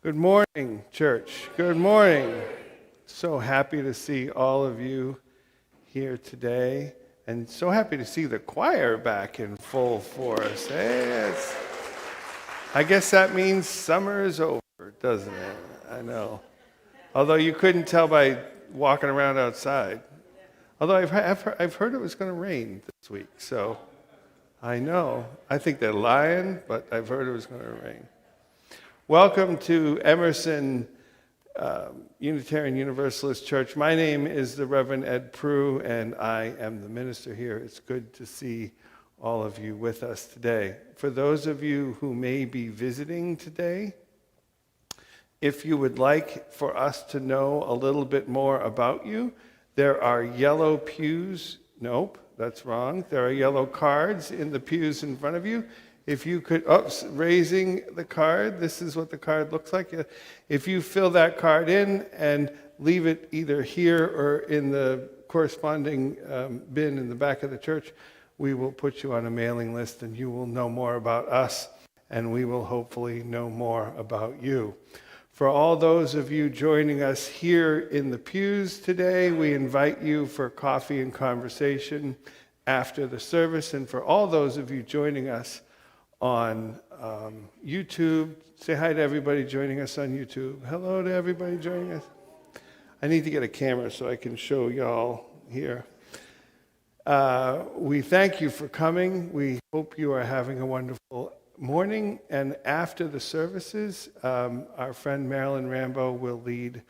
Good morning, church. Good morning. So happy to see all of you here today, and so happy to see the choir back in full force. I guess that means summer is over, doesn't it? I know. Although you couldn't tell by walking around outside. Although I've heard it was going to rain this week, so I know. I think they're lying, but I've heard it was going to rain. Welcome to Emerson Unitarian Universalist Church. My name is the Reverend Ed Proulx, and I am the minister here. It's good to see all of you with us today. For those of you who may be visiting today, if you would like for us to know a little bit more about you, there are yellow pews. Nope, that's wrong. There are yellow cards in the pews in front of you. If you could, raising the card, this is what the card looks like. If you fill that card in and leave it either here or in the corresponding bin in the back of the church, we will put you on a mailing list and you will know more about us, and we will hopefully know more about you. For all those of you joining us here in the pews today, we invite you for coffee and conversation after the service. And for all those of you joining us on YouTube, say hi to everybody joining us on YouTube. Hello to everybody joining us. I need to get a camera so I can show y'all here. We thank you for coming. We hope you are having a wonderful morning. And after the services, our friend Marilyn Rambo will lead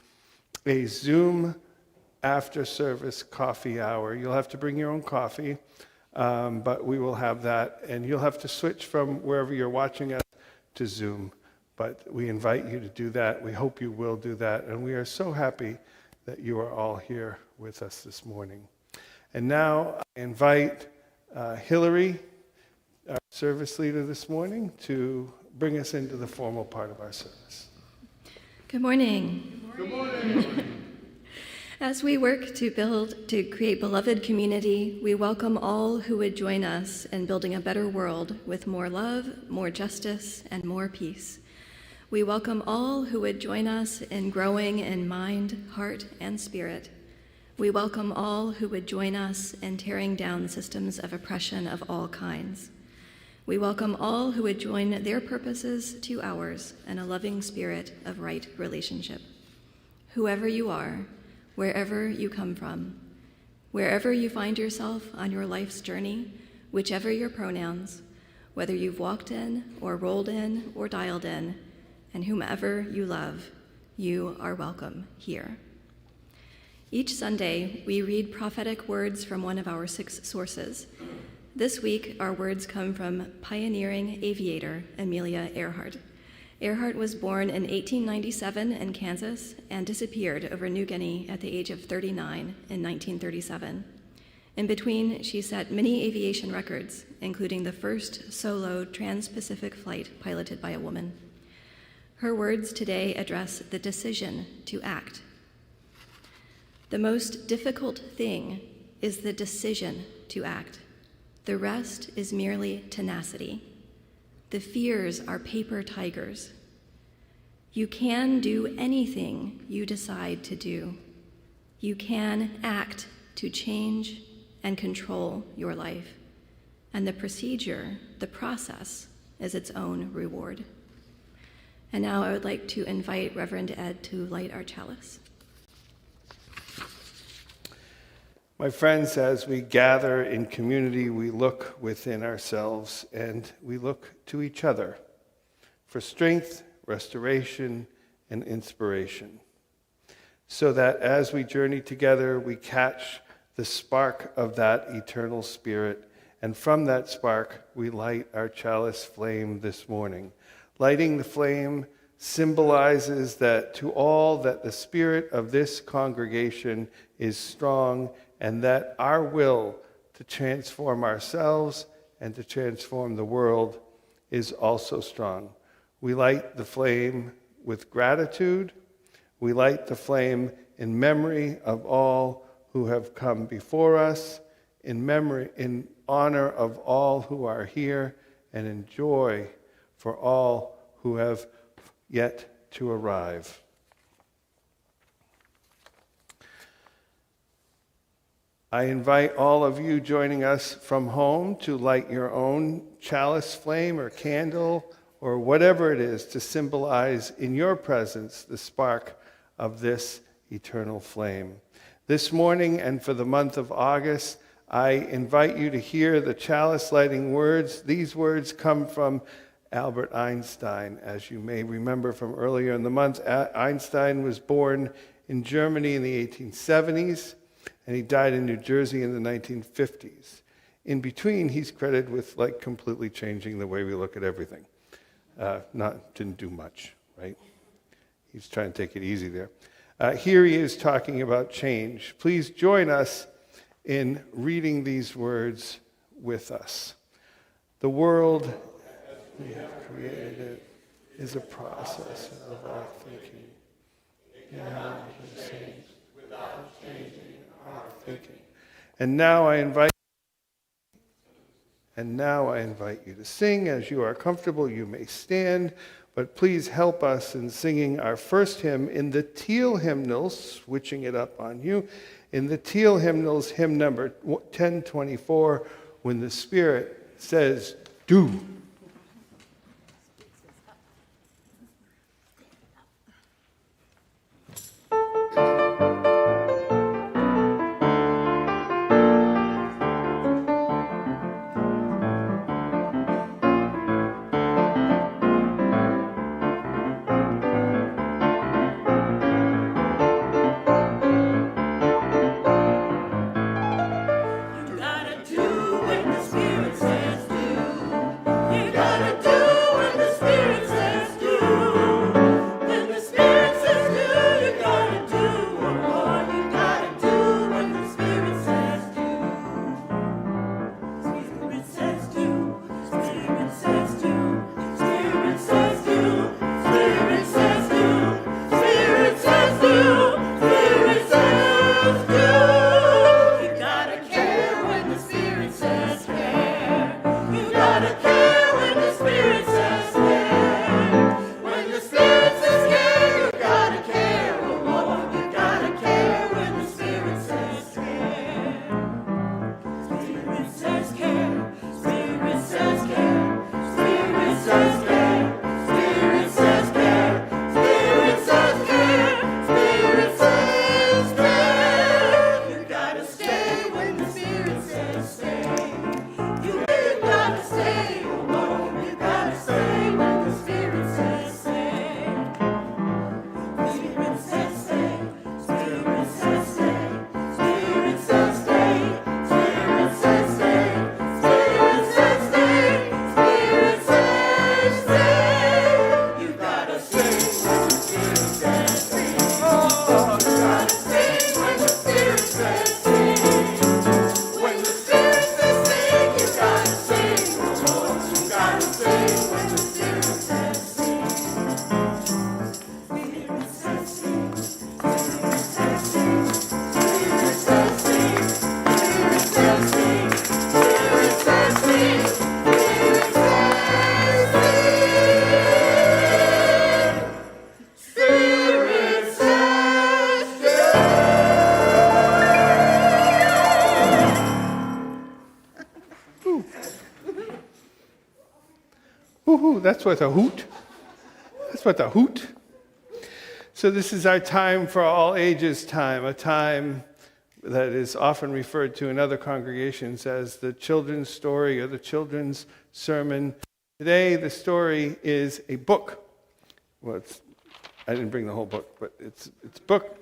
a Zoom after-service coffee hour. You'll have to bring your own coffee. But we will have that, and you'll have to switch from wherever you're watching us to Zoom. But we invite you to do that. We hope you will do that, and we are so happy that you are all here with us this morning. And now I invite Hillary, our service leader this morning, to bring us into the formal part of our service. Good morning. Good morning. As we work to create beloved community, we welcome all who would join us in building a better world with more love, more justice, and more peace. We welcome all who would join us in growing in mind, heart, and spirit. We welcome all who would join us in tearing down systems of oppression of all kinds. We welcome all who would join their purposes to ours in a loving spirit of right relationship. Whoever you are, wherever you come from, wherever you find yourself on your life's journey, whichever your pronouns, whether you've walked in or rolled in or dialed in, and whomever you love, you are welcome here. Each Sunday, we read prophetic words from one of our 6 sources. This week, our words come from pioneering aviator Amelia Earhart. Earhart was born in 1897 in Kansas and disappeared over New Guinea at the age of 39 in 1937. In between, she set many aviation records, including the first solo trans-Pacific flight piloted by a woman. Her words today address the decision to act. The most difficult thing is the decision to act. The rest is merely tenacity. The fears are paper tigers. You can do anything you decide to do. You can act to change and control your life. And the procedure, the process, is its own reward. And now I would like to invite Reverend Ed to light our chalice. My friends, as we gather in community, we look within ourselves and we look to each other for strength, restoration, and inspiration, so that as we journey together, we catch the spark of that eternal spirit, and from that spark, we light our chalice flame this morning. Lighting the flame symbolizes that to all that the spirit of this congregation is strong, and that our will to transform ourselves and to transform the world is also strong. We light the flame with gratitude. We light the flame in memory of all who have come before us, in honor of all who are here, and in joy for all who have yet to arrive. I invite all of you joining us from home to light your own chalice flame or candle or whatever it is to symbolize in your presence the spark of this eternal flame. This morning and for the month of August, I invite you to hear the chalice lighting words. These words come from Albert Einstein. As you may remember from earlier in the month, Einstein was born in Germany in the 1870s, and he died in New Jersey in the 1950s. In between, he's credited with completely changing the way we look at everything. Didn't do much, right? He's trying to take it easy there. Here he is talking about change. Please join us in reading these words with us. The world as we have created it is a process of our thinking. It cannot be changed without changing our thinking. And now I invite you to sing. As you are comfortable, you may stand, but please help us in singing our first hymn in the Teal hymnals, switching it up on you. In the Teal hymnals, hymn number 1024, When the Spirit Says, Do. Woohoo, that's what a hoot. That's what a hoot. So this is our time for all ages time, a time that is often referred to in other congregations as the children's story or the children's sermon. Today, the story is a book. Well, I didn't bring the whole book, but it's a book.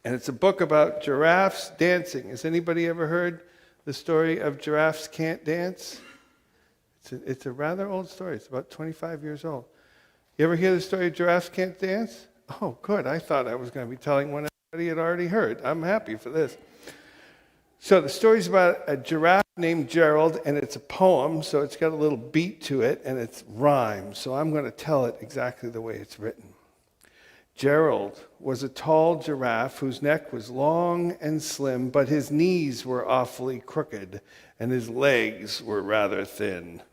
And it's a book about giraffes dancing. Has anybody ever heard the story of Giraffes Can't Dance? It's a rather old story. It's about 25 years old. You ever hear the story of Giraffes Can't Dance? Oh, good. I thought I was going to be telling one everybody had already heard. I'm happy for this. So the story's about a giraffe named Gerald, and it's a poem, so it's got a little beat to it, and it's rhyme. So I'm going to tell it exactly the way it's written. Gerald was a tall giraffe whose neck was long and slim, but his knees were awfully crooked, and his legs were rather thin.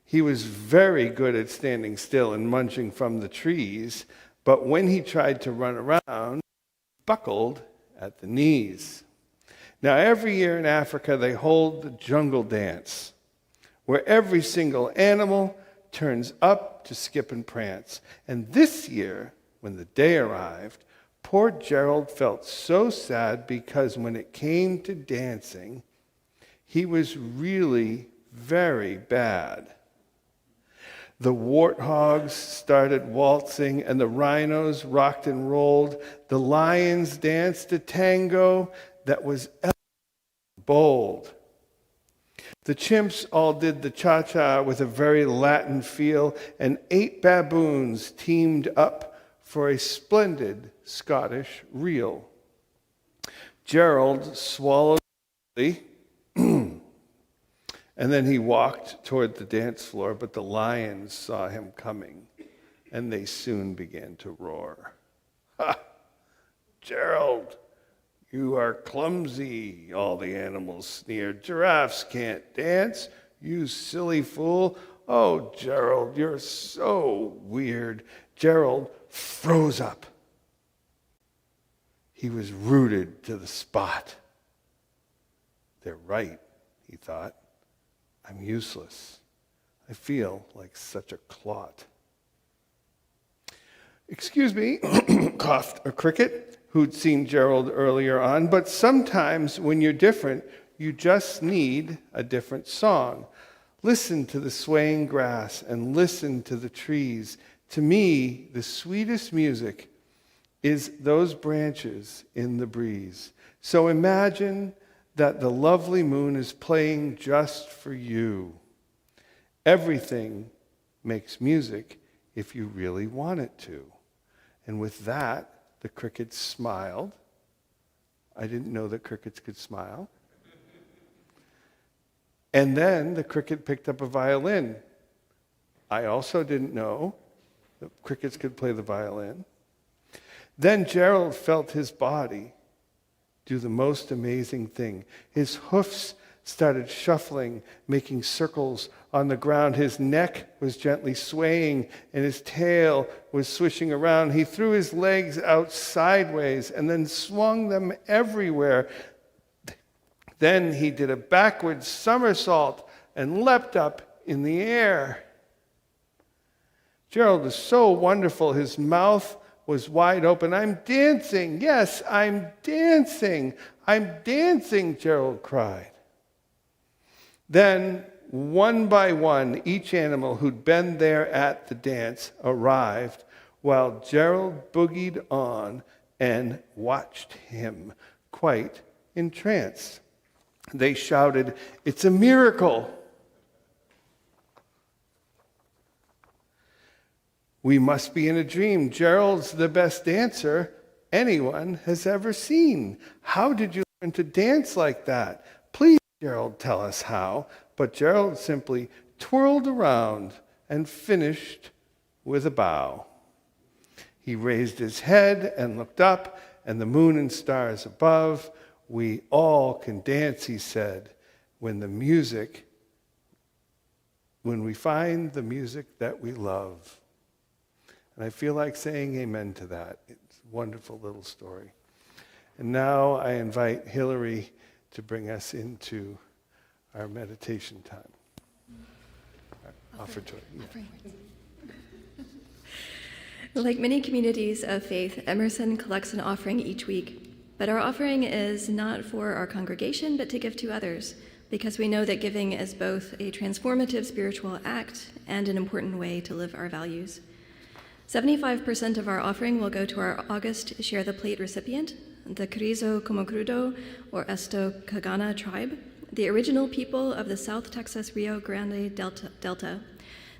He was very good at standing still and munching from the trees, but when he tried to run around, he buckled at the knees. Now, every year in Africa, they hold the jungle dance, where every single animal turns up to skip and prance. And this year, when the day arrived, poor Gerald felt so sad because when it came to dancing, he was really very bad. The warthogs started waltzing, and the rhinos rocked and rolled. The lions danced a tango that was bold. The chimps all did the cha-cha with a very Latin feel, and 8 baboons teamed up for a splendid Scottish reel. Gerald swallowed and then he walked toward the dance floor, but the lions saw him coming, and they soon began to roar. "Ha! Gerald, you are clumsy," all the animals sneered. "Giraffes can't dance, you silly fool. Oh, Gerald, you're so weird." Gerald froze up. He was rooted to the spot. They're right, he thought. I'm useless. I feel like such a clot. "Excuse me," coughed a cricket who'd seen Gerald earlier on, "but sometimes when you're different, you just need a different song. Listen to the swaying grass and listen to the trees. To me, the sweetest music is those branches in the breeze. So imagine that the lovely moon is playing just for you. Everything makes music if you really want it to." And with that, the cricket smiled. I didn't know that crickets could smile. And then the cricket picked up a violin. I also didn't know that crickets could play the violin. Then Gerald felt his body do the most amazing thing. His hoofs started shuffling, making circles on the ground. His neck was gently swaying, and his tail was swishing around. He threw his legs out sideways and then swung them everywhere. Then he did a backward somersault and leapt up in the air. Gerald was so wonderful. His mouth was wide open. "I'm dancing. Yes, I'm dancing. I'm dancing," Gerald cried. Then, one by one, each animal who'd been there at the dance arrived, while Gerald boogied on and watched him, quite entranced. They shouted, "It's a miracle." "We must be in a dream. Gerald's the best dancer anyone has ever seen. How did you learn to dance like that? Please, Gerald, tell us how." But Gerald simply twirled around and finished with a bow. He raised his head and looked up, and the moon and stars above. "We all can dance," he said, when we find the music that we love." And I feel like saying amen to that. It's a wonderful little story. And now I invite Hillary to bring us into our meditation time. Like many communities of faith, Emerson collects an offering each week. But our offering is not for our congregation, but to give to others, because we know that giving is both a transformative spiritual act and an important way to live our values. 75% of our offering will go to our August Share the Plate recipient, the Carrizo Comocrudo or Esto Cagana tribe, the original people of the South Texas Rio Grande Delta.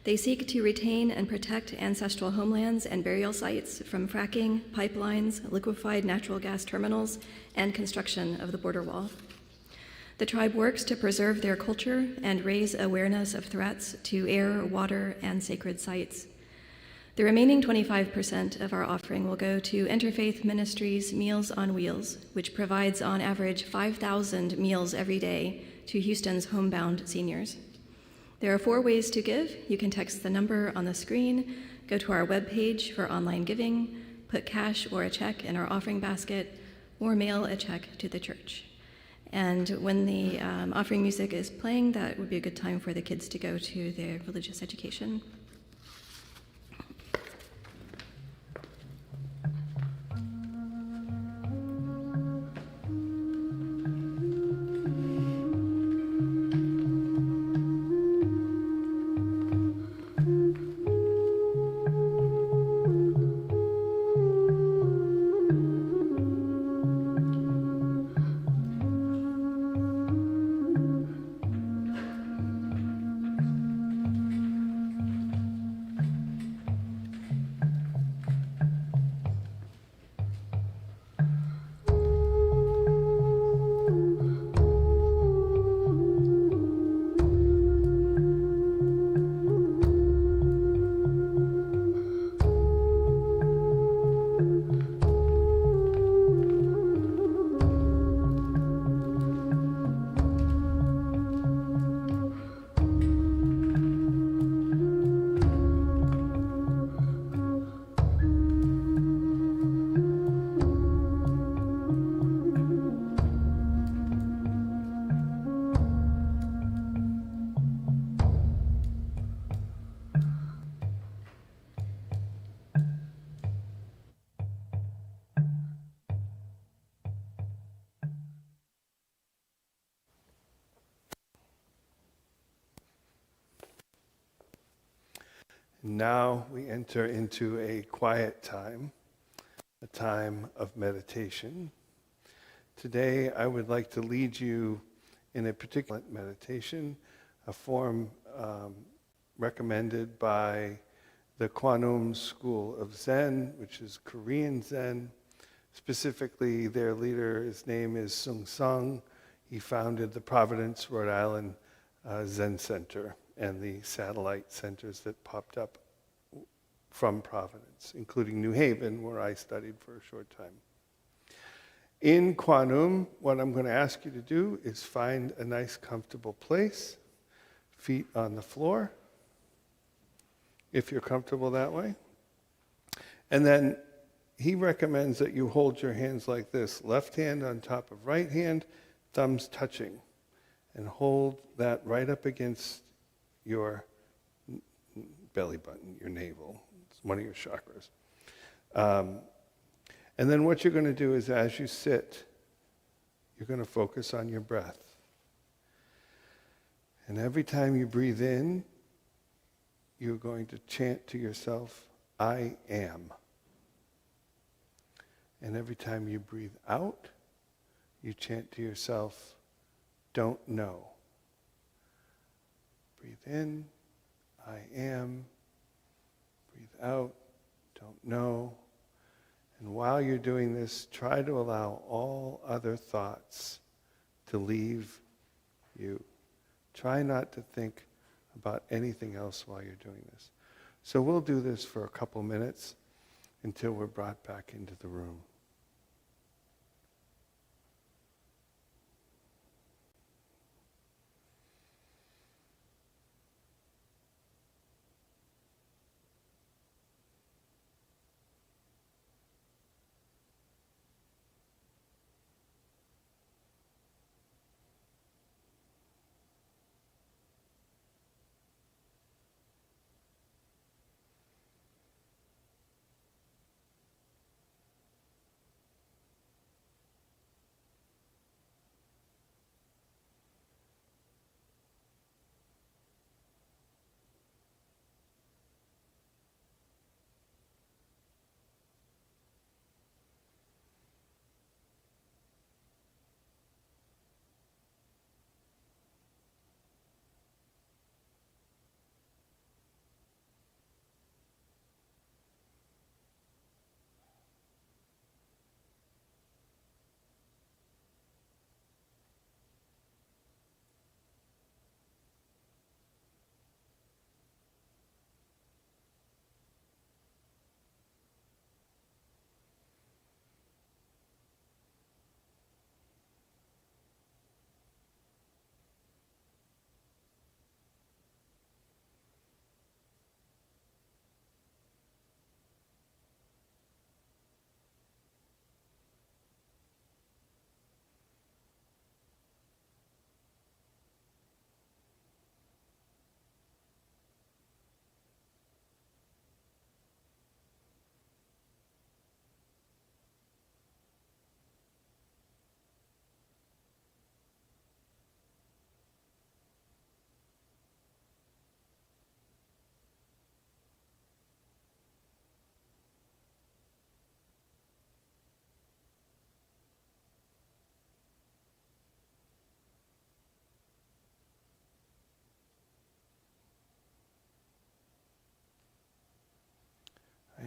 They seek to retain and protect ancestral homelands and burial sites from fracking, pipelines, liquefied natural gas terminals, and construction of the border wall. The tribe works to preserve their culture and raise awareness of threats to air, water, and sacred sites. The remaining 25% of our offering will go to Interfaith Ministries Meals on Wheels, which provides on average 5,000 meals every day to Houston's homebound seniors. There are 4 ways to give. You can text the number on the screen, go to our webpage for online giving, put cash or a check in our offering basket, or mail a check to the church. And when the offering music is playing, that would be a good time for the kids to go to their religious education. Now we enter into a quiet time, a time of meditation. Today I would like to lead you in a particular meditation, a form recommended by the Kwanum School of Zen, which is Korean Zen. Specifically, their leader, his name is Sung Sung. He founded the Providence, Rhode Island Zen Center and the satellite centers that popped up from Providence, including New Haven, where I studied for a short time. In Kwanum, what I'm going to ask you to do is find a nice, comfortable place, feet on the floor, if you're comfortable that way. And then he recommends that you hold your hands like this, left hand on top of right hand, thumbs touching, and hold that right up against your belly button, your navel. It's one of your chakras. And then what you're going to do is as you sit, you're going to focus on your breath. And every time you breathe in, you're going to chant to yourself, I am. And every time you breathe out, you chant to yourself, don't know. Breathe in, I am. Breathe out, don't know. And while you're doing this, try to allow all other thoughts to leave you. Try not to think about anything else while you're doing this. So we'll do this for a couple minutes until we're brought back into the room.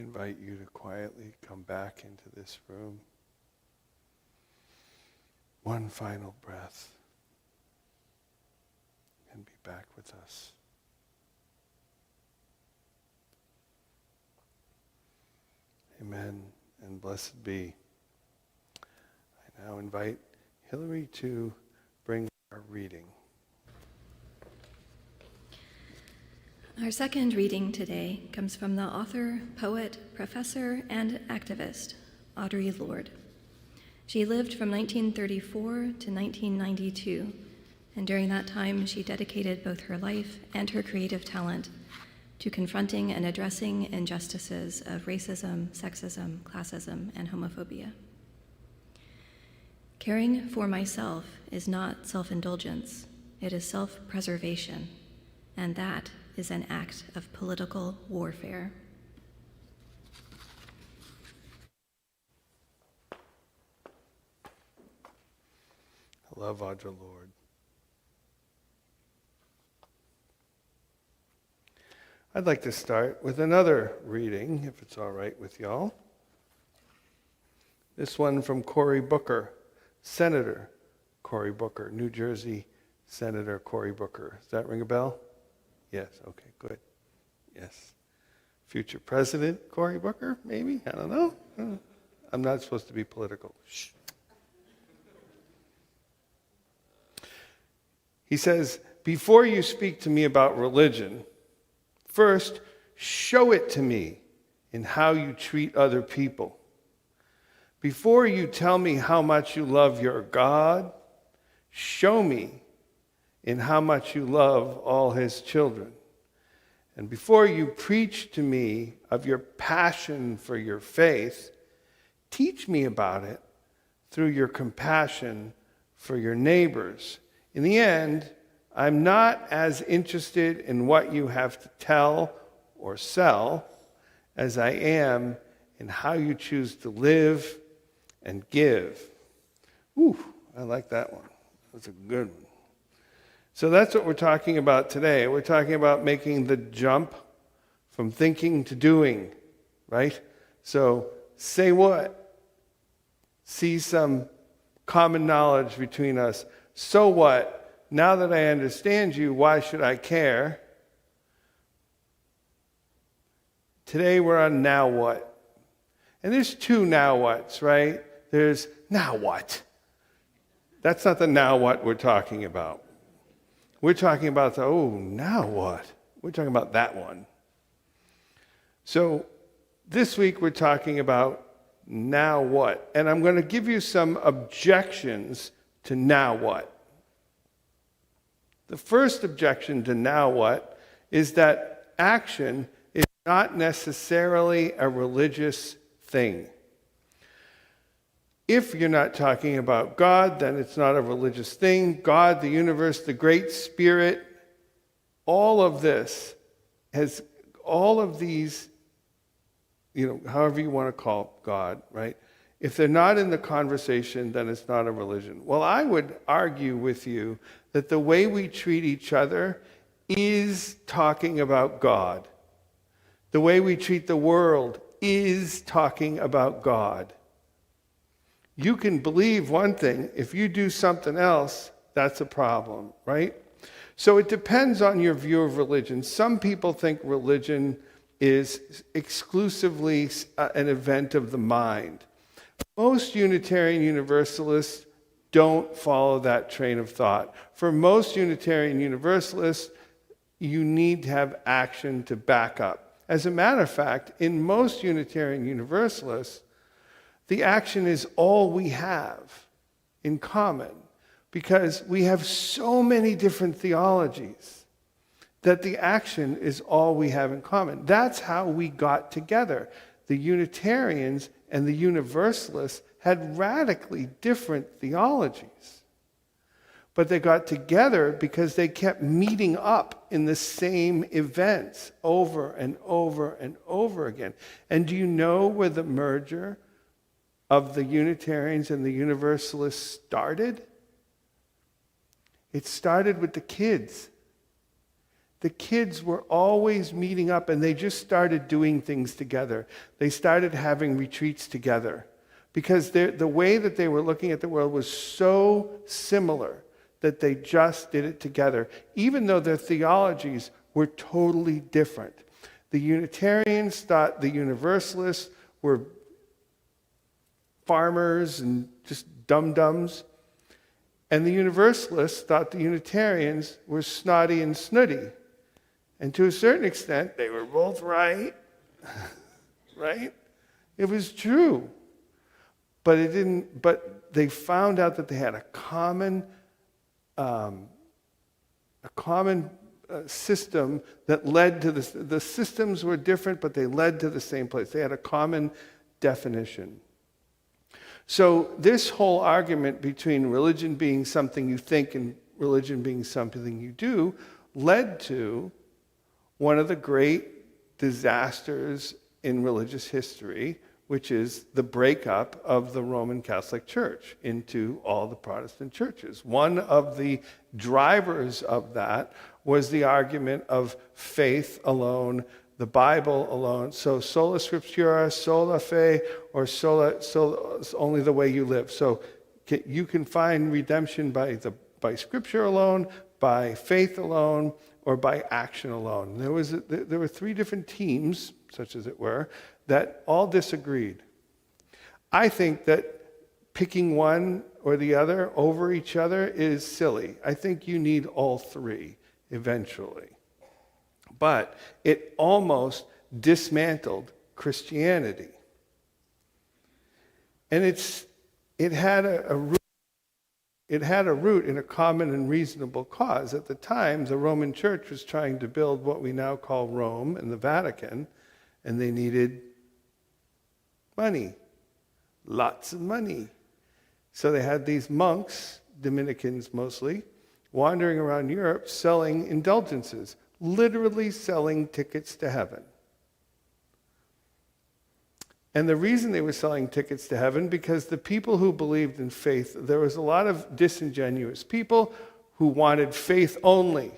invite you to quietly come back into this room. One final breath and be back with us. Amen and blessed be. I now invite Hillary to bring our reading. Our second reading today comes from the author, poet, professor, and activist, Audre Lorde. She lived from 1934 to 1992, and during that time she dedicated both her life and her creative talent to confronting and addressing injustices of racism, sexism, classism, and homophobia. Caring for myself is not self-indulgence, it is self-preservation, and that is an act of political warfare. I love Audre Lorde. I'd like to start with another reading, if it's all right with y'all. This one from Cory Booker, Senator Cory Booker, New Jersey Senator Cory Booker. Does that ring a bell? Yes, okay, good. Yes. Future President Cory Booker, maybe? I don't know. I'm not supposed to be political. Shh. He says, before you speak to me about religion, first, show it to me in how you treat other people. Before you tell me how much you love your God, show me in how much you love all his children. And before you preach to me of your passion for your faith, teach me about it through your compassion for your neighbors. In the end, I'm not as interested in what you have to tell or sell as I am in how you choose to live and give. Ooh, I like that one. That's a good one. So that's what we're talking about today. We're talking about making the jump from thinking to doing, right? So say what? See some common knowledge between us. So what? Now that I understand you, why should I care? Today we're on now what? And there's two now whats, right? There's now what? That's not the now what we're talking about. We're talking about the, oh, now what? We're talking about that one. So this week we're talking about now what? And I'm going to give you some objections to now what. The first objection to now what is that action is not necessarily a religious thing. If you're not talking about God, then it's not a religious thing. God, the universe, the Great Spirit, all of this has, all of these, however you want to call God, right? If they're not in the conversation, then it's not a religion. Well, I would argue with you that the way we treat each other is talking about God. The way we treat the world is talking about God. You can believe one thing. If you do something else, that's a problem, right? So it depends on your view of religion. Some people think religion is exclusively an event of the mind. Most Unitarian Universalists don't follow that train of thought. For most Unitarian Universalists, you need to have action to back up. As a matter of fact, in most Unitarian Universalists, the action is all we have in common because we have so many different theologies that the action is all we have in common. That's how we got together. The Unitarians and the Universalists had radically different theologies. But they got together because they kept meeting up in the same events over and over and over again. And do you know where the merger of the Unitarians and the Universalists started? It started with the kids. the kids were always meeting up, and they just started doing things together. They started having retreats together because the way that they were looking at the world was so similar that they just did it together, even though their theologies were totally different. The Unitarians thought the Universalists were farmers and just dum-dums. And the Universalists thought the Unitarians were snotty and snooty. And to a certain extent, they were both right. Right? It was true. But they found out that they had a common system that led to this. The systems were different, but they led to the same place. They had a common definition. So this whole argument between religion being something you think and religion being something you do led to one of the great disasters in religious history, which is the breakup of the Roman Catholic Church into all the Protestant churches. One of the drivers of that was the argument of faith alone, the Bible alone. So sola scriptura, sola fide, or sola only the way you live. So you can find redemption by scripture alone, by faith alone, or by action alone. There were three different teams, such as it were, that all disagreed. I think that picking one or the other over each other is silly. I think you need all three eventually. But it almost dismantled Christianity. And it had a root in a common and reasonable cause. At the time, the Roman Church was trying to build what we now call Rome and the Vatican, and they needed money, lots of money. So they had these monks, Dominicans mostly, wandering around Europe selling indulgences, literally selling tickets to heaven. And the reason they were selling tickets to heaven, because the people who believed in faith, there was a lot of disingenuous people who wanted faith only.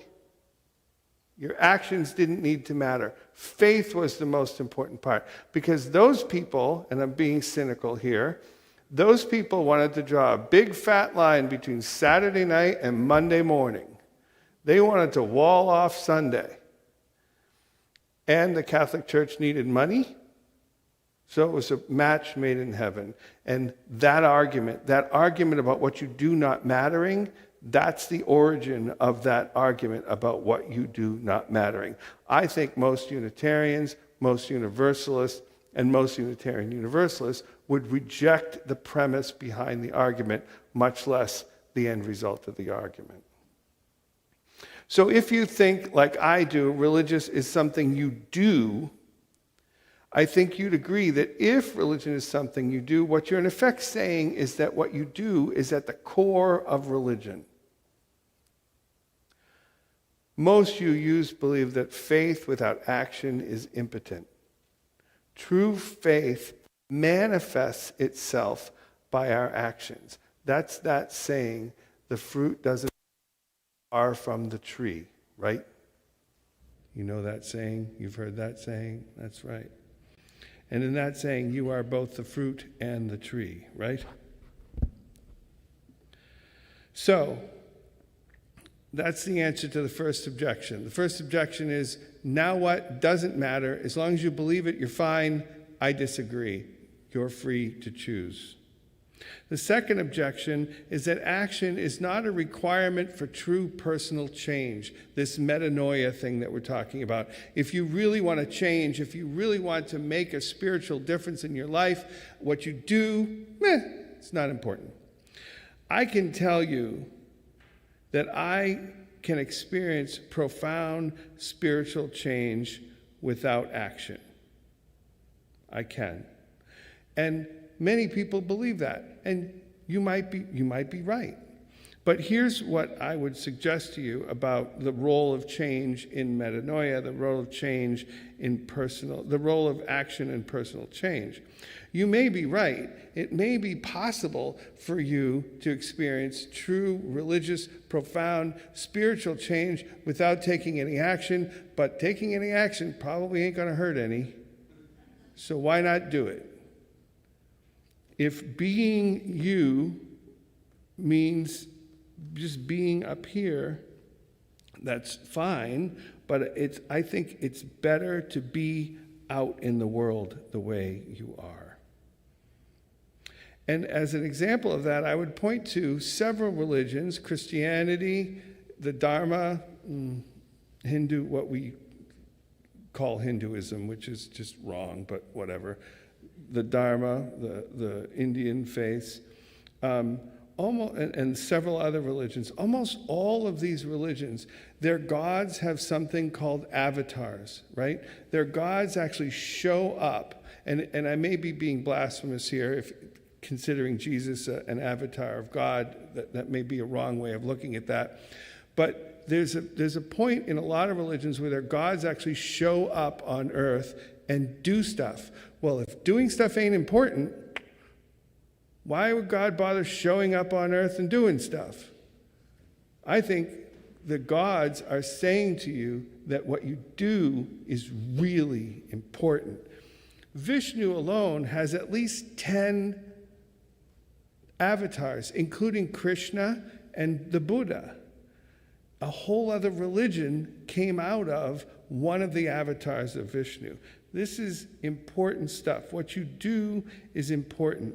Your actions didn't need to matter. Faith was the most important part. Because those people, and I'm being cynical here, those people wanted to draw a big fat line between Saturday night and Monday morning. They wanted to wall off Sunday. And the Catholic Church needed money. So it was a match made in heaven. And that argument about what you do not mattering, that's the origin of that argument about what you do not mattering. I think most Unitarians, most Universalists, and most Unitarian Universalists would reject the premise behind the argument, much less the end result of the argument. So if you think, like I do, religious is something you do, I think you'd agree that if religion is something you do, what you're in effect saying is that what you do is at the core of religion. Most UUs believe that faith without action is impotent. True faith manifests itself by our actions. That's that saying, the fruit doesn't far from the tree, right? You know that saying? You've heard that saying? That's right. And in that saying, you are both the fruit and the tree, right? So, that's the answer to the first objection. The first objection is, now what? Doesn't matter. As long as you believe it, you're fine. I disagree. You're free to choose. The second objection is that action is not a requirement for true personal change, this metanoia thing that we're talking about. If you really want to change, if you really want to make a spiritual difference in your life, what you do, it's not important. I can tell you that I can experience profound spiritual change without action. I can. And many people believe that, and you might be right. But here's what I would suggest to you about the role of change in metanoia, the role of change in the role of action in personal change. You may be right. It may be possible for you to experience true religious, profound, spiritual change without taking any action, but taking any action probably ain't going to hurt any. So why not do it? If being you means just being up here, that's fine, but I think it's better to be out in the world the way you are. And as an example of that, I would point to several religions: Christianity, the Dharma, Hindu, what we call Hinduism, which is just wrong, but whatever, the Dharma, the Indian faiths, and several other religions. Almost all of these religions, their gods have something called avatars, right? Their gods actually show up, and I may be being blasphemous here, if considering Jesus an avatar of God. That may be a wrong way of looking at that. But there's a point in a lot of religions where their gods actually show up on earth and do stuff. Well, if doing stuff ain't important, why would God bother showing up on earth and doing stuff? I think the gods are saying to you that what you do is really important. Vishnu alone has at least 10 avatars, including Krishna and the Buddha. A whole other religion came out of one of the avatars of Vishnu. This is important stuff. What you do is important.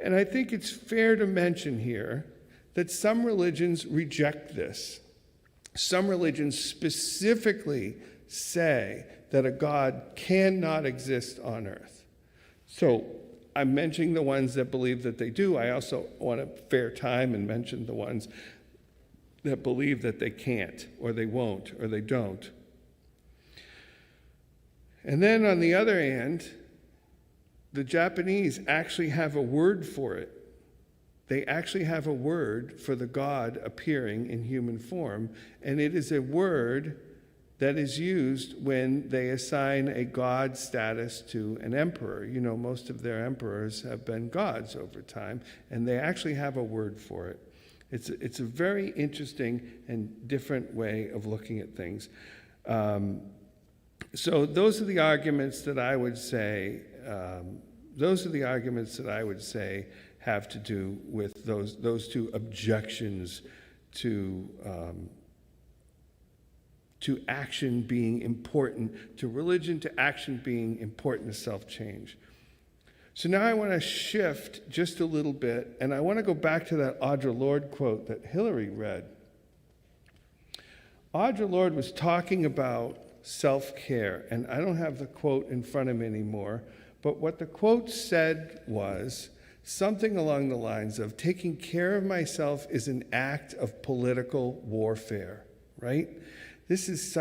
And I think it's fair to mention here that some religions reject this. Some religions specifically say that a God cannot exist on earth. So I'm mentioning the ones that believe that they do. I also want a fair time and mention the ones that believe that they can't, or they won't, or they don't. And then on the other hand, the Japanese actually have a word for it. They actually have a word for the God appearing in human form, and it is a word that is used when they assign a god status to an emperor. You know, most of their emperors have been gods over time, and they actually have a word for it. It's a very interesting and different way of looking at things. So those are the arguments that I would say. Have to do with those two objections to action being important, to religion, to action being important to self-change. So now I want to shift just a little bit, and I want to go back to that Audre Lorde quote that Hillary read. Audre Lorde was talking about self-care, and I don't have the quote in front of me anymore, but what the quote said was something along the lines of, taking care of myself is an act of political warfare, right? This is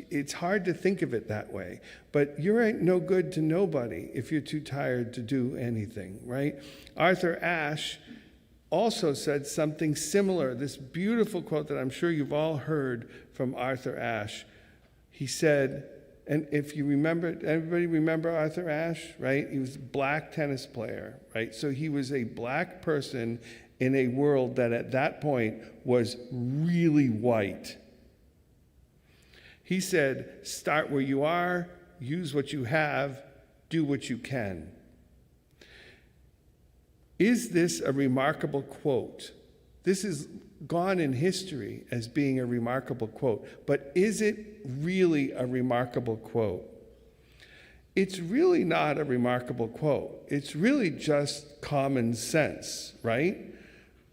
it's hard to think of it that way, but you ain't no good to nobody if you're too tired to do anything, right? Arthur Ashe also said something similar, this beautiful quote that I'm sure you've all heard from Arthur Ashe. He said, and if you remember, everybody remember Arthur Ashe, right? He was a black tennis player, right? So he was a black person in a world that at that point was really white. He said, start where you are, use what you have, do what you can. Is this a remarkable quote? This is gone in history as being a remarkable quote, but is it really a remarkable quote? It's really not a remarkable quote. It's really just common sense, right?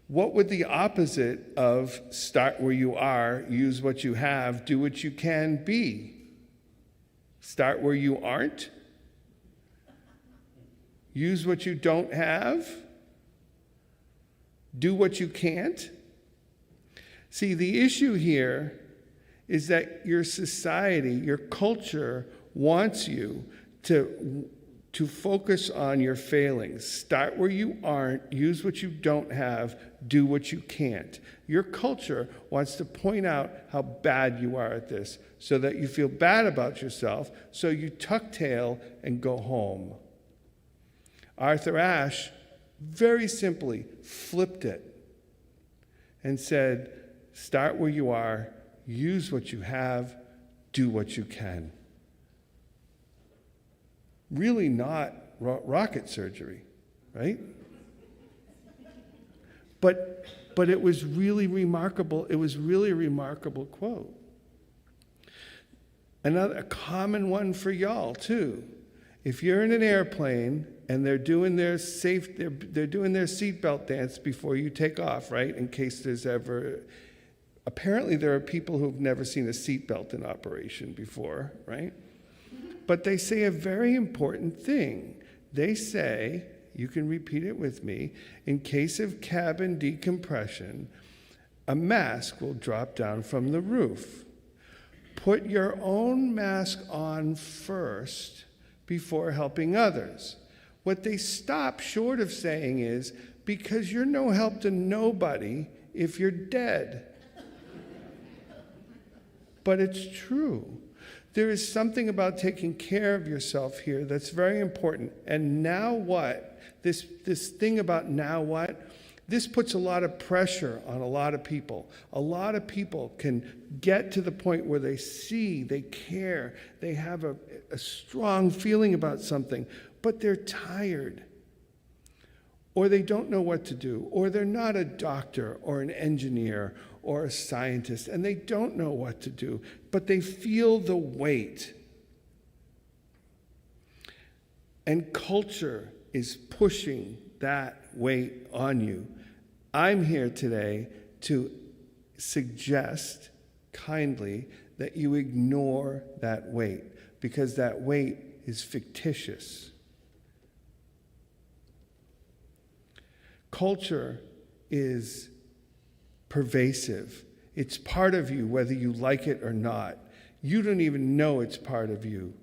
What would the opposite of start where you are, use what you have, do what you can be? Start where you aren't? Use what you don't have? Do what you can't? See, the issue here is that your society, your culture wants you to to focus on your failings. Start where you aren't, use what you don't have, do what you can't. Your culture wants to point out how bad you are at this so that you feel bad about yourself, so you tuck tail and go home. Arthur Ashe very simply flipped it and said, start where you are, use what you have, do what you can. Really not rocket surgery, right? But it was really remarkable. It was really a remarkable quote. A common one for y'all too. If you're in an airplane and they're doing their seatbelt dance before you take off, right? In case there's ever, apparently there are people who've never seen a seatbelt in operation before, right? But they say a very important thing. They say, you can repeat it with me, in case of cabin decompression, a mask will drop down from the roof. Put your own mask on first before helping others. What they stop short of saying is, because you're no help to nobody if you're dead. But it's true. There is something about taking care of yourself here that's very important. And now what? This thing about now what? This puts a lot of pressure on a lot of people. A lot of people can get to the point where they see, they care, they have a strong feeling about something, but they're tired. Or they don't know what to do. Or they're not a doctor or an engineer or a scientist, and they don't know what to do, but they feel the weight. And culture is pushing that weight on you. I'm here today to suggest kindly that you ignore that weight, because that weight is fictitious. Culture is pervasive. It's part of you, whether you like it or not. You don't even know it's part of you.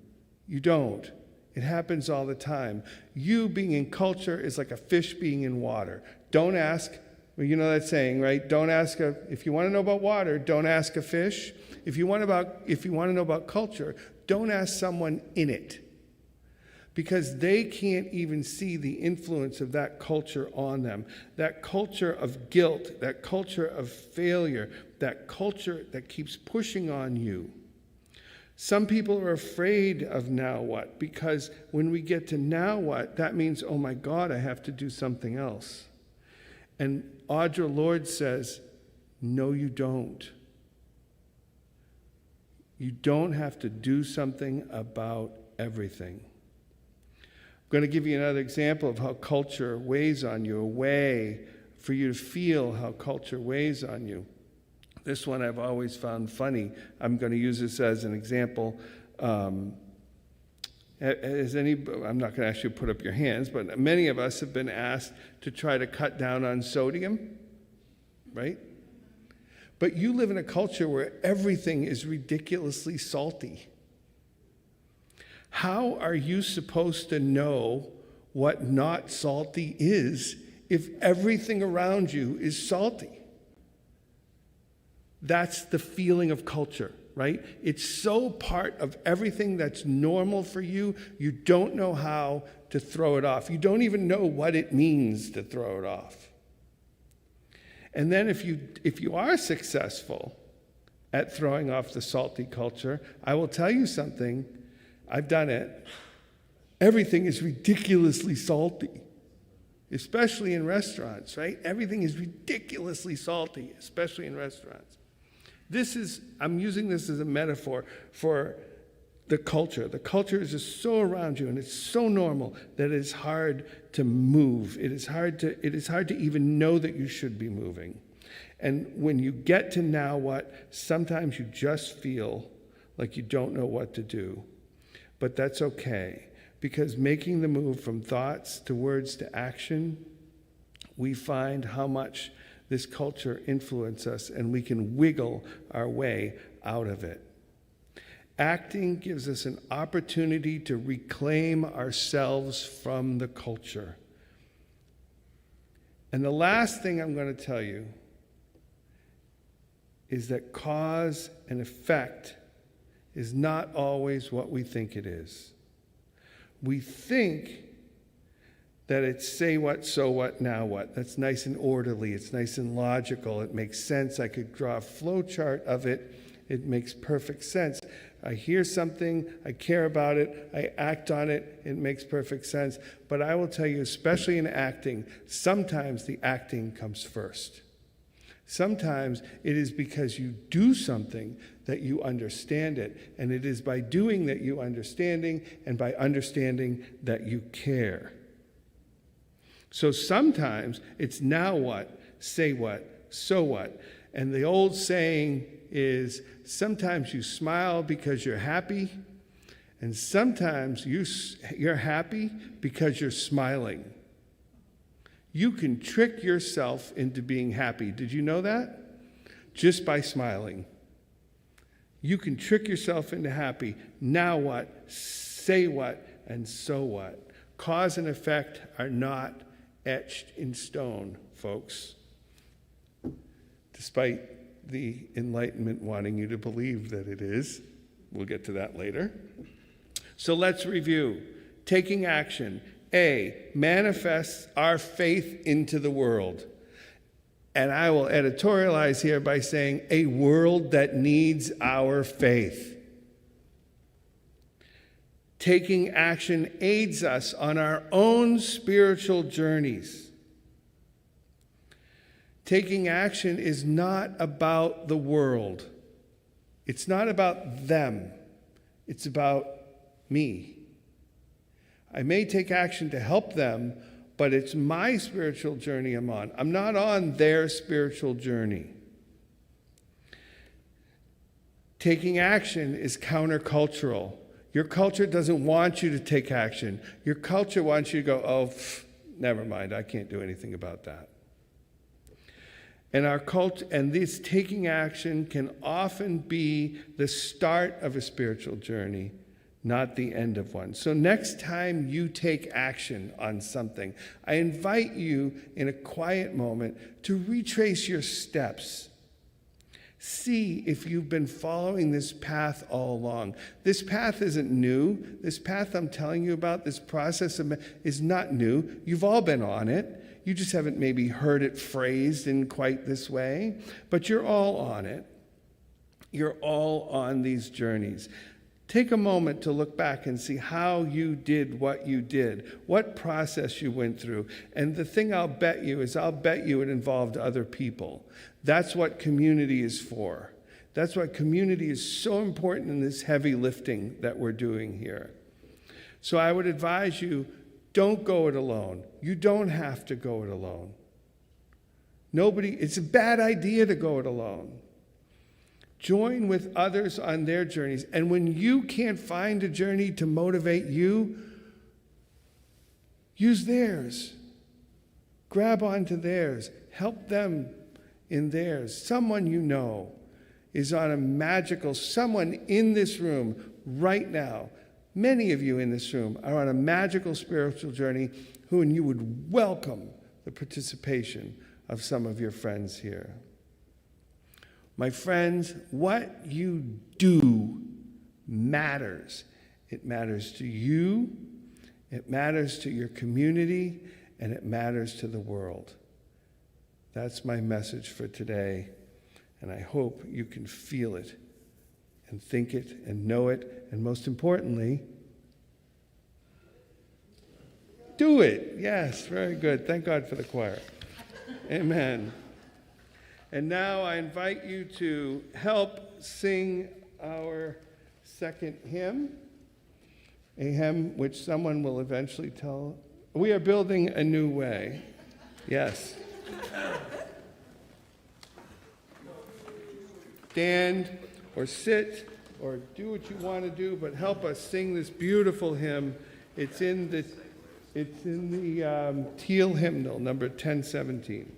You don't. It happens all the time. You being in culture is like a fish being in water. Don't ask, well, you know that saying, right? Don't ask if you want to know about water, don't ask a fish. If you want to know about culture, don't ask someone in it. Because they can't even see the influence of that culture on them. That culture of guilt, that culture of failure, that culture that keeps pushing on you. Some people are afraid of now what, because when we get to now what, that means, oh my God, I have to do something else. And Audre Lorde says, no, you don't. You don't have to do something about everything. I'm going to give you another example of how culture weighs on you, a way for you to feel how culture weighs on you. This one I've always found funny. I'm going to use this as an example. I'm not going to ask you to put up your hands, but many of us have been asked to try to cut down on sodium, right? But you live in a culture where everything is ridiculously salty. How are you supposed to know what not salty is if everything around you is salty? That's the feeling of culture, right? It's so part of everything that's normal for you, you don't know how to throw it off. You don't even know what it means to throw it off. And then if you are successful at throwing off the salty culture, I will tell you something. I've done it. Everything is ridiculously salty, especially in restaurants, right? Everything is ridiculously salty, especially in restaurants. I'm using this as a metaphor for the culture. The culture is just so around you, and it's so normal that it is hard to move. It is hard to even know that you should be moving. And when you get to now what, sometimes you just feel like you don't know what to do. But that's okay, because making the move from thoughts to words to action, we find how much this culture influences us, and we can wiggle our way out of it. Acting gives us an opportunity to reclaim ourselves from the culture. And the last thing I'm going to tell you is that cause and effect is not always what we think it is. We think that it's say what, so what, now what. That's nice and orderly. It's nice and logical. It makes sense. I could draw a flow chart of it. It makes perfect sense. I hear something, I care about it, I act on it, it makes perfect sense. But I will tell you, especially in acting, sometimes the acting comes first. Sometimes it is because you do something that you understand it, and it is by doing that you understanding, and by understanding that you care. So sometimes it's now what, say what, so what. And the old saying is, sometimes you smile because you're happy, and sometimes you're happy because you're smiling. You can trick yourself into being happy. Did you know that? Just by smiling. You can trick yourself into happy. Now what? Say what? And so what? Cause and effect are not etched in stone, folks. Despite the Enlightenment wanting you to believe that it is. We'll get to that later. So let's review. Taking action. A, manifests our faith into the world. And I will editorialize here by saying a world that needs our faith. Taking action aids us on our own spiritual journeys. Taking action is not about the world. It's not about them. It's about me. I may take action to help them, but it's my spiritual journey I'm on. I'm not on their spiritual journey. Taking action is countercultural. Your culture doesn't want you to take action. Your culture wants you to go, oh, never mind, I can't do anything about that. And our culture, and this taking action can often be the start of a spiritual journey, not the end of one. So next time you take action on something, I invite you in a quiet moment to retrace your steps. See if you've been following this path all along. This path isn't new. This path I'm telling you about, this process is not new. You've all been on it. You just haven't maybe heard it phrased in quite this way, but you're all on it. You're all on these journeys. Take a moment to look back and see how you did what you did, what process you went through. And the thing I'll bet you it involved other people. That's what community is for. That's why community is so important in this heavy lifting that we're doing here. So I would advise you, don't go it alone. You don't have to go it alone. It's a bad idea to go it alone. Join with others on their journeys. And when you can't find a journey to motivate you, use theirs. Grab onto theirs. Help them in theirs. Someone you know is on someone in this room right now. Many of you in this room are on a magical spiritual journey and you would welcome the participation of some of your friends here. My friends, what you do matters. It matters to you, it matters to your community, and it matters to the world. That's my message for today, and I hope you can feel it and think it and know it, and most importantly, do it. Yes, very good. Thank God for the choir. Amen. And now I invite you to help sing our second hymn, a hymn which someone will eventually tell. We are building a new way. Yes. Stand or sit or do what you want to do, but help us sing this beautiful hymn. It's in the Teal hymnal, number 1017.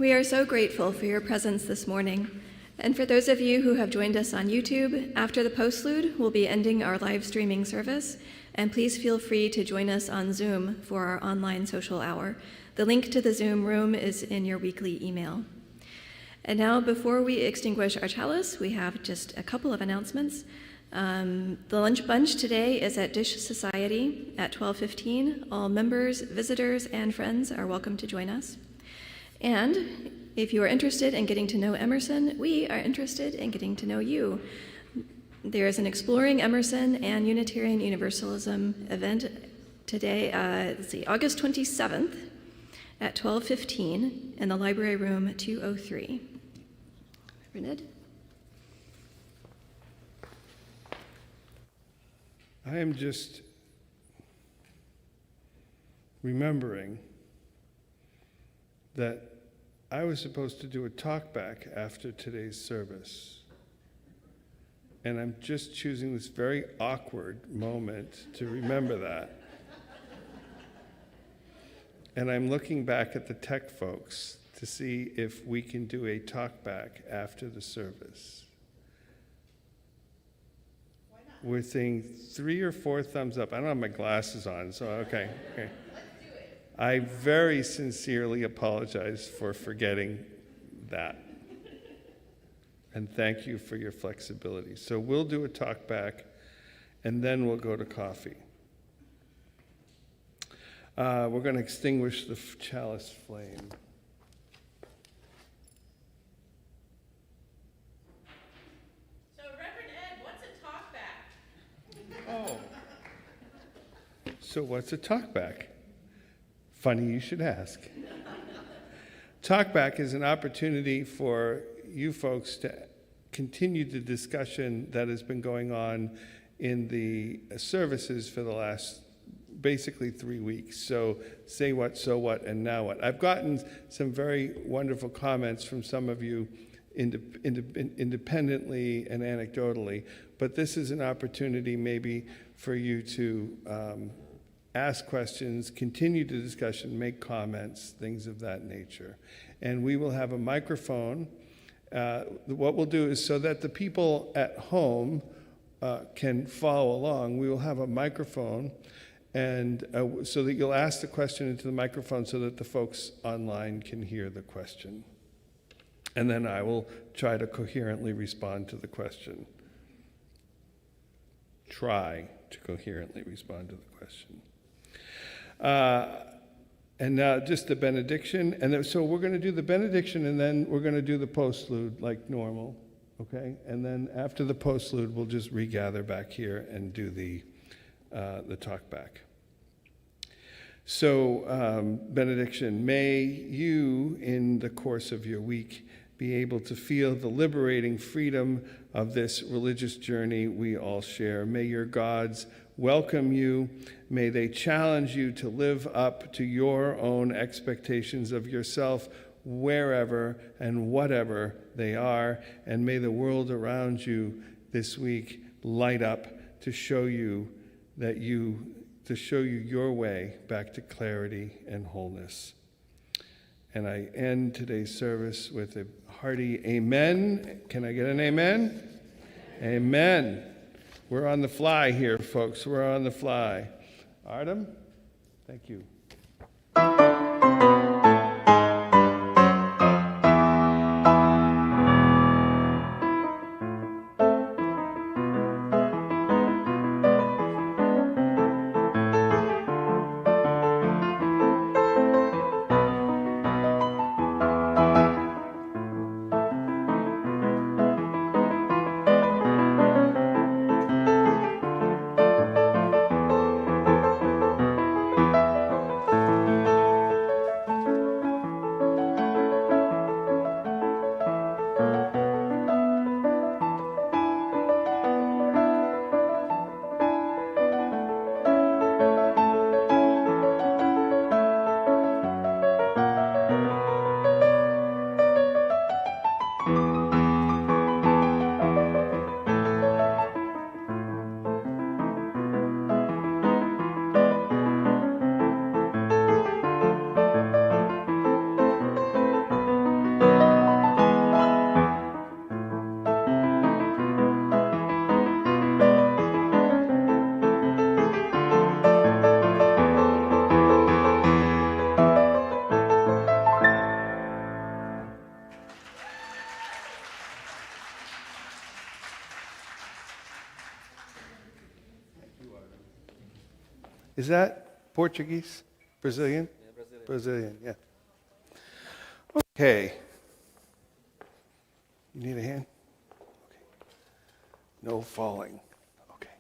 We are so grateful for your presence this morning. And for those of you who have joined us on YouTube, after the postlude, we'll be ending our live streaming service, and please feel free to join us on Zoom for our online social hour. The link to the Zoom room is in your weekly email. And now, before we extinguish our chalice, we have just a couple of announcements. The lunch bunch today is at Dish Society at 12:15. All members, visitors, and friends are welcome to join us. And if you are interested in getting to know Emerson, we are interested in getting to know you. There is an Exploring Emerson and Unitarian Universalism event today, August 27th at 12:15 in the library room 203. Reverend? I am just remembering that I was supposed to do a talk back after today's service. And I'm just choosing this very awkward moment to remember that. And I'm looking back at the tech folks to see if we can do a talk back after the service. Why not? We're seeing 3 or 4 thumbs up. I don't have my glasses on, so okay. Let's do it. I very sincerely apologize for forgetting that. And thank you for your flexibility. So we'll do a talk back, and then we'll go to coffee. We're going to extinguish the chalice flame. So, Reverend Ed, what's a talk back? Oh. So what's a talk back? Funny you should ask. Talk back is an opportunity for you folks to continue the discussion that has been going on in the services for the last basically 3 weeks. So say what, so what, and now what. I've gotten some very wonderful comments from some of you independently and anecdotally, but this is an opportunity maybe for you to ask questions, continue the discussion, make comments, things of that nature. And we will have a microphone. What we'll do is so that the people at home can follow along, we will have a microphone, and so that you'll ask the question into the microphone so that the folks online can hear the question. And then I will try to coherently respond to the question. Try to coherently respond to the question. And now just the benediction. And then, so we're going to do the benediction, and then we're going to do the postlude like normal, okay? And then after the postlude, we'll just regather back here and do the talk back. So, benediction. May you, in the course of your week, be able to feel the liberating freedom of this religious journey we all share. May your gods welcome you. May they challenge you to live up to your own expectations of yourself wherever and whatever they are. And may the world around you this week light up to show you your way back to clarity and wholeness. And I end today's service with a hearty amen. Can I get an amen? Amen. We're on the fly here, folks. We're on the fly. Artem, thank you. Is that Portuguese? Brazilian? Yeah, Brazilian, yeah. Okay. You need a hand? Okay. No falling. Okay.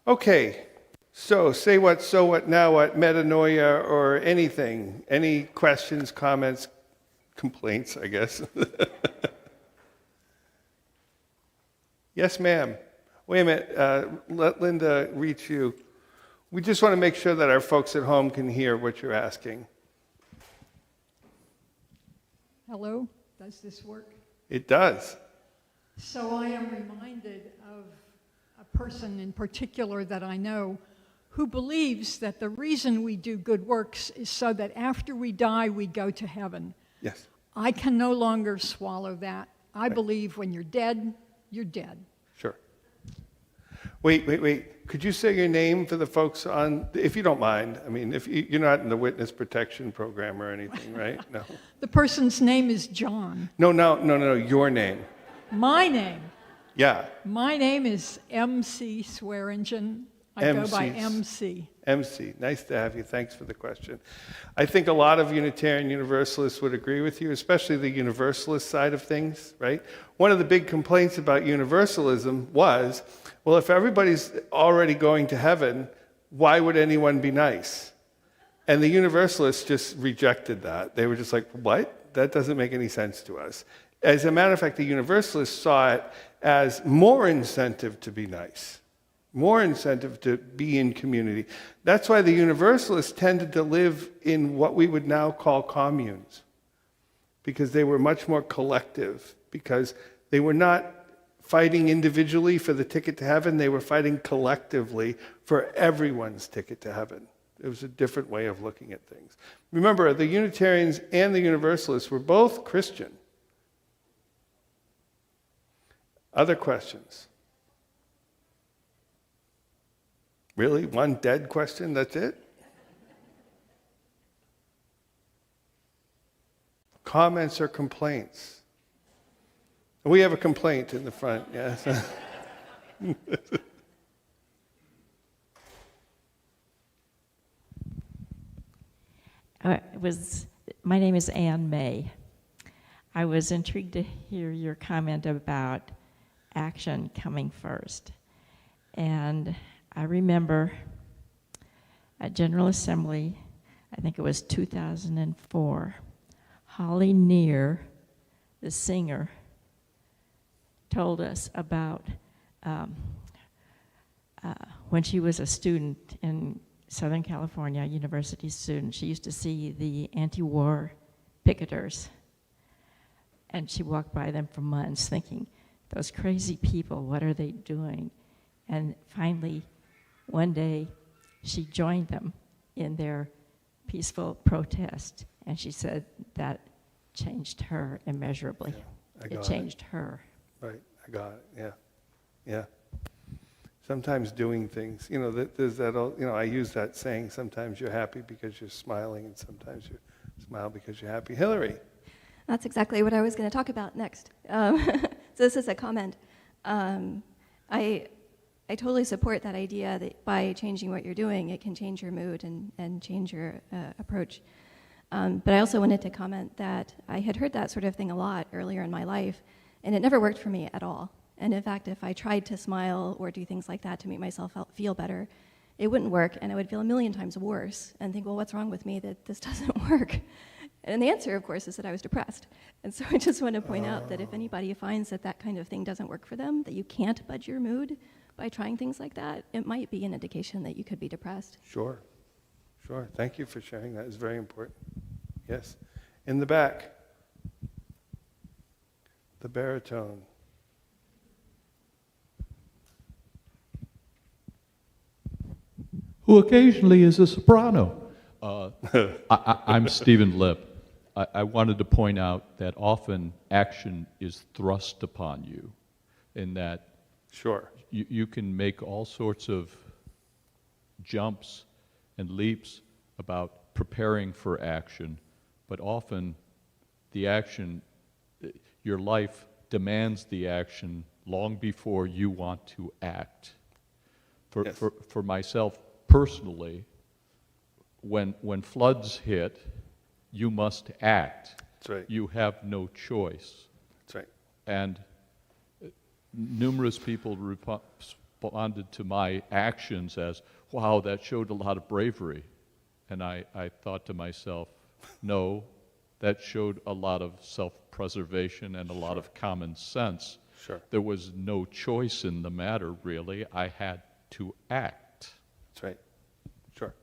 Okay. So, say what, so what, now what, metanoia, or anything. Any questions, comments, complaints, I guess. Yes, ma'am. Wait a minute. Let Linda reach you. We just want to make sure that our folks at home can hear what you're asking. Hello, does this work? It does. So I am reminded of a person in particular that I know who believes that the reason we do good works is so that after we die, we go to heaven. Yes. I can no longer swallow that. I believe when you're dead, you're dead. Sure. Wait. Could you say your name for the folks on, if you don't mind? I mean, if you're not in the witness protection program or anything, right? No. The person's name is John. No, your name. My name. Yeah. My name is MC Swearingen. I go by MC. MC, nice to have you. Thanks for the question. I think a lot of Unitarian Universalists would agree with you, especially the Universalist side of things, right? One of the big complaints about Universalism was, well, if everybody's already going to heaven, why would anyone be nice? And the Universalists just rejected that. They were just like, what? That doesn't make any sense to us. As a matter of fact, the Universalists saw it as more incentive to be nice. More incentive to be in community. That's why the Universalists tended to live in what we would now call communes, because they were much more collective, because they were not fighting individually for the ticket to heaven, they were fighting collectively for everyone's ticket to heaven. It was a different way of looking at things. Remember, the Unitarians and the Universalists were both Christian. Other questions? Really? One dead question? That's it? Comments or complaints? We have a complaint in the front, yes. My name is Ann May. I was intrigued to hear your comment about action coming first. And I remember at General Assembly, I think it was 2004, Holly Near, the singer, told us about when she was a student in Southern California, a university student. She used to see the anti-war picketers, and she walked by them for months thinking, those crazy people, what are they doing? And finally, one day, she joined them in their peaceful protest, and she said that changed her immeasurably. Yeah, it changed her. Right, I got it, yeah. Sometimes doing things, there's that, I use that saying, sometimes you're happy because you're smiling, and sometimes you smile because you're happy. Hillary. That's exactly what I was going to talk about next. So this is a comment. I totally support that idea that by changing what you're doing, it can change your mood and change your approach. But I also wanted to comment that I had heard that sort of thing a lot earlier in my life, and it never worked for me at all. And in fact, if I tried to smile or do things like that to make myself feel better, it wouldn't work, and I would feel a million times worse and think, well, what's wrong with me that this doesn't work? And the answer, of course, is that I was depressed. And so I just want to point out that if anybody finds that that kind of thing doesn't work for them, that you can't budge your mood by trying things like that, it might be an indication that you could be depressed. Sure. Thank you for sharing that. It's very important. Yes. In the back. The baritone. Who occasionally is a soprano. I'm Stephen Lipp. I wanted to point out that often action is thrust upon you, in that Sure. you can make all sorts of jumps and leaps about preparing for action, but often the action, your life demands the action long before you want to act. Yes. For myself personally, when floods hit, you must act. That's right. You have no choice. That's right. And numerous people responded to my actions as, wow, that showed a lot of bravery. And I thought to myself, no, that showed a lot of self-preservation and a lot of common sense. Sure. There was no choice in the matter, really. I had to act. That's right. Sure.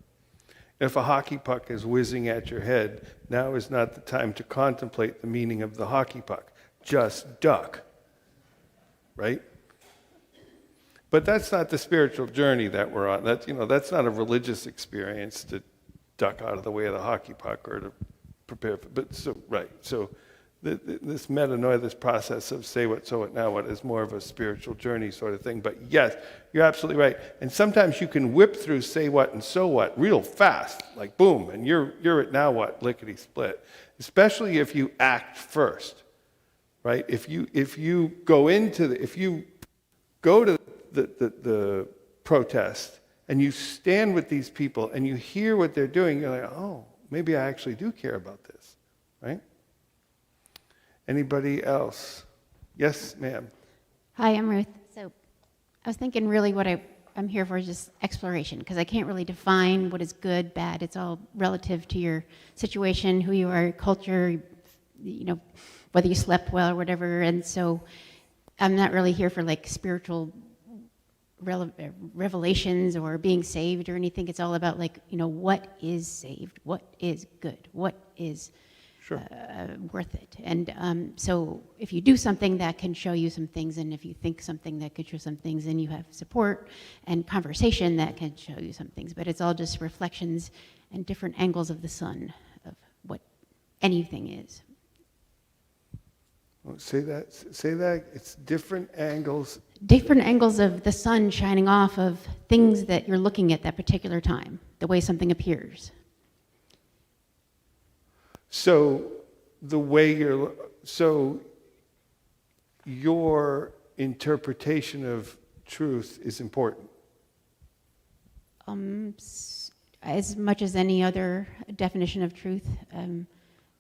If a hockey puck is whizzing at your head, now is not the time to contemplate the meaning of the hockey puck. Just duck. Right? But that's not the spiritual journey that we're on. That's not a religious experience to duck out of the way of the hockey puck or to prepare for, So this metanoia, this process of say what, so what, now what, is more of a spiritual journey sort of thing. But yes, you're absolutely right. And sometimes you can whip through say what and so what real fast, like boom, and you're at now what, lickety split. Especially if you act first, right? If you go to the protest and you stand with these people and you hear what they're doing, you're like, oh, maybe I actually do care about this, right? Anybody else? Yes, ma'am. Hi, I'm Ruth. So I was thinking really what I'm here for is just exploration, because I can't really define what is good, bad. It's all relative to your situation, who you are, culture, whether you slept well or whatever. And so I'm not really here for like spiritual revelations or being saved or anything. It's all about like, what is saved? What is good? What is worth it? And so if you do something that can show you some things, and if you think something that could show some things, then you have support and conversation that can show you some things. But it's all just reflections and different angles of the sun of what anything is. Oh, say that. It's different angles. Different angles of the sun shining off of things that you're looking at that particular time, the way something appears. So your interpretation of truth is important. As much as any other definition of truth,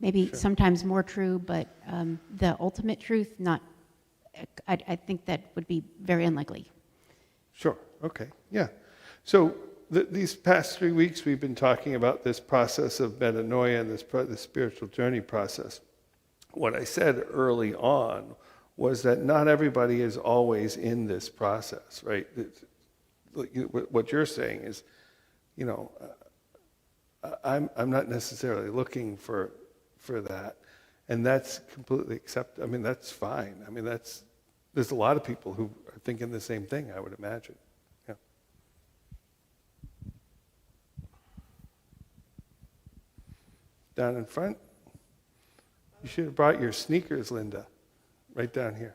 maybe sometimes more true, but the ultimate truth, I think that would be very unlikely. Sure. Okay. Yeah. So these past 3 weeks, we've been talking about this process of metanoia and this spiritual journey process. What I said early on was that not everybody is always in this process, right? What you're saying is, I'm not necessarily looking for that, and that's completely acceptable. I mean, that's fine. I mean, there's a lot of people who are thinking the same thing, I would imagine. Yeah. Down in front. You should have brought your sneakers, Linda. Right down here.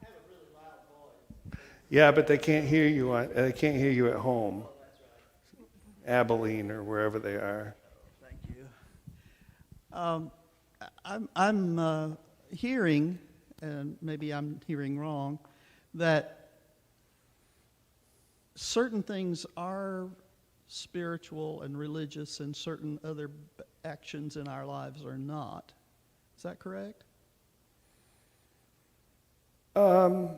I have a really loud voice. Yeah, but they can't hear you at home. Abilene or wherever they are. Thank you. I'm hearing, and maybe I'm hearing wrong, that certain things are spiritual and religious and certain other actions in our lives are not. Is that correct? No.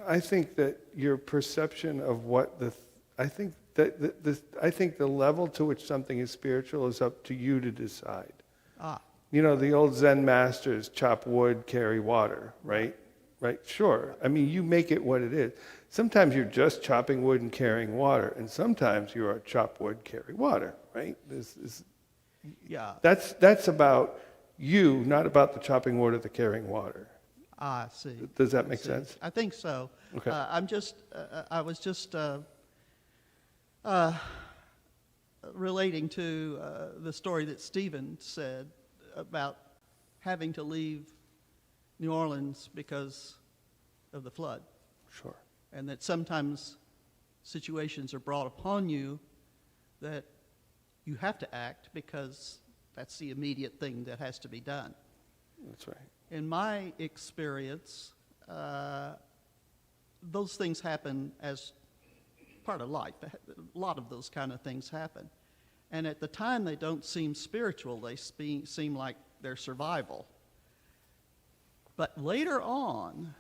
I think that your perception of I think the level to which something is spiritual is up to you to decide. The old Zen masters, chop wood, carry water, right? Right? Sure. I mean, you make it what it is. Sometimes you're just chopping wood and carrying water, and sometimes you are chop wood, carry water, right? Yeah. That's about you, not about the chopping wood or the carrying water. I see. Does that make sense? I think so. Okay. I was just relating to the story that Stephen said about having to leave New Orleans because of the flood. Sure. And that sometimes situations are brought upon you that you have to act because that's the immediate thing that has to be done. That's right. in my experience, those things happen as part of life. A lot of those kind of things happen. And at the time, they don't seem spiritual. They seem like they're survival. But later on,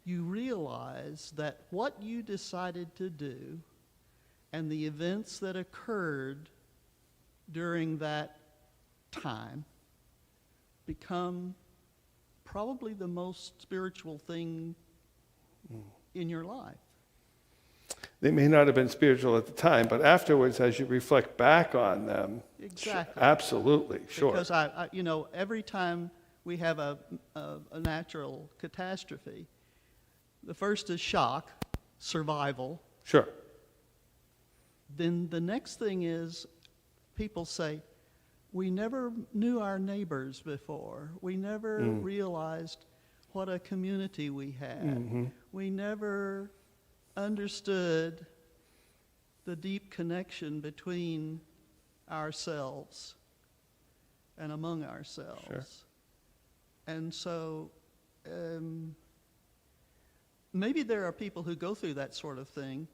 you realize that what you decided to do and the events that occurred during that time become probably the most spiritual thing in your life. They may not have been spiritual at the time, but afterwards, as you reflect back on them, Exactly. Absolutely, sure. Because every time we have a natural catastrophe, the first is shock, survival. Sure. Then the next thing is people say, we never knew our neighbors before. We never realized what a community we had. Mm-hmm. We never understood the deep connection between ourselves and among ourselves. Sure. And so maybe there are people who go through that sort of thing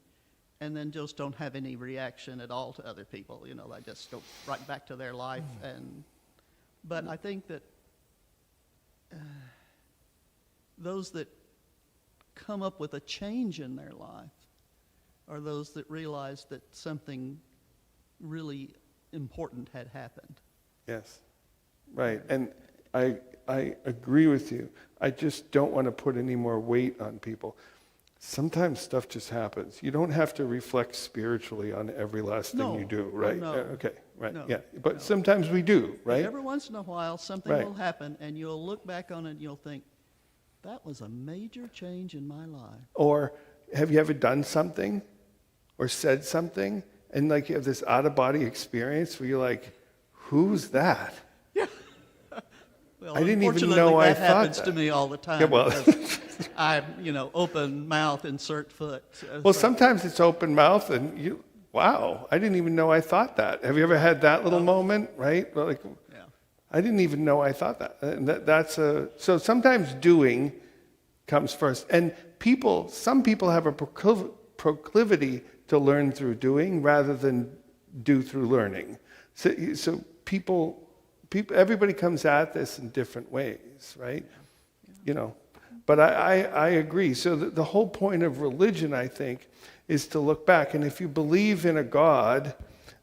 and then just don't have any reaction at all to other people. You know, they just go right back to their life. But I think that those that come up with a change in their life are those that realize that something really important had happened. Yes, right. And I agree with you. I just don't want to put any more weight on people. Sometimes stuff just happens. You don't have to reflect spiritually on every last thing you do, right? No. Okay, right, No. yeah. But sometimes we do, right? Every once in a while, something Right. will happen, and you'll look back on it and you'll think, that was a major change in my life. Or have you ever done something or said something and like you have this out-of-body experience where you're like, who's that? Well, I didn't even unfortunately, know I that thought happens that. to me all the time. Yeah, well, because I, open mouth, insert foot. well, sometimes it's open mouth and you, wow, I didn't even know I thought that. Have you ever had that little moment, right? Well, like, Yeah. I didn't even know I thought that. And so sometimes doing comes first. And some people have a proclivity to learn through doing rather than do through learning. So people, everybody comes at this in different ways, right? But I agree. So the whole point of religion, I think, is to look back. And if you believe in a God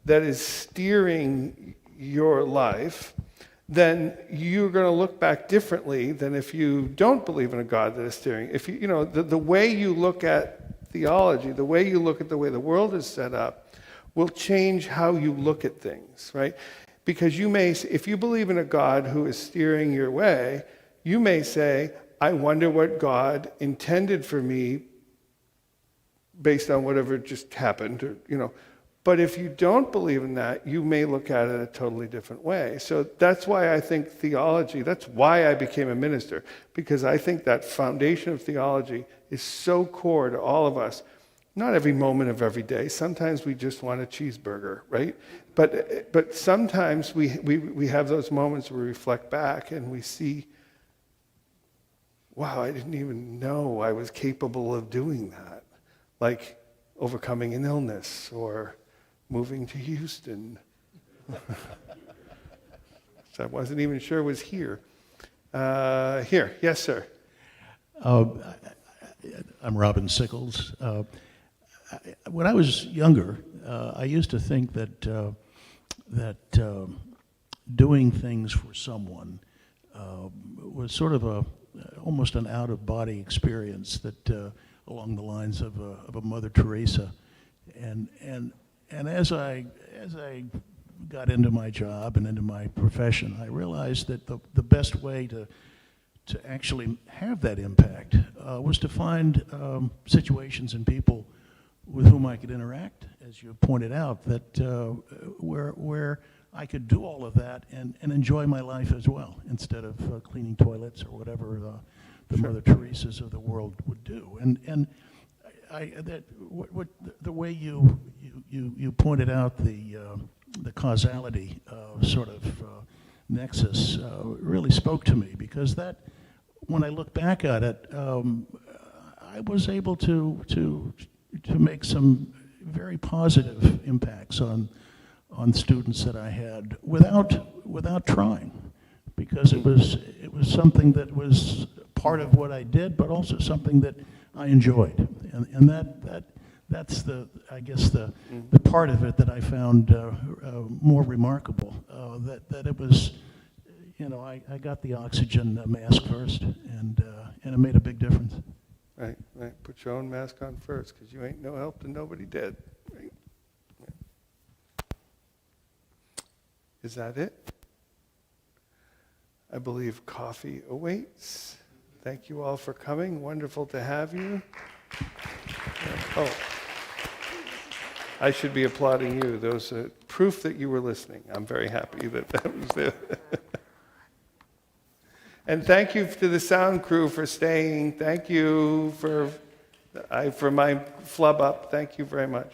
that is steering your life, then you're going to look back differently than if you don't believe in a God that is steering. If the way you look at theology, the way you look at the way the world is set up, will change how you look at things, right? Because if you believe in a God who is steering your way, you may say, I wonder what God intended for me based on whatever just happened, or. But if you don't believe in that, you may look at it a totally different way. So that's why I think theology, that's why I became a minister, because I think that foundation of theology is so core to all of us. Not every moment of every day. Sometimes we just want a cheeseburger, right? But sometimes we have those moments where we reflect back and we see, wow, I didn't even know I was capable of doing that. Like overcoming an illness or moving to Houston. So I wasn't even sure it was here. Here, yes, sir. I'm Robin Sickles. When I was younger, I used to think that doing things for someone was sort of almost an out-of-body experience that along the lines of a Mother Teresa, and as I got into my job and into my profession, I realized that the best way to actually have that impact was to find situations and people with whom I could interact, as you pointed out, that where I could do all of that and enjoy my life as well, instead of cleaning toilets or whatever the Mother Teresas of the world would do. And the way you pointed out the causality sort of nexus really spoke to me, because that, when I look back at it, I was able to make some very positive impacts on students that I had without trying, because it was something that was part of what I did, but also something that I enjoyed, and that's I guess the part of it that I found more remarkable, that it was, I got the oxygen mask first, and it made a big difference. Right. Put your own mask on first, because you ain't no help to nobody dead. Right? Yeah. Is that it? I believe coffee awaits. Thank you all for coming. Wonderful to have you. Oh, I should be applauding you. Those are proof that you were listening. I'm very happy that was there. And thank you to the sound crew for staying. Thank you for my flub up. Thank you very much.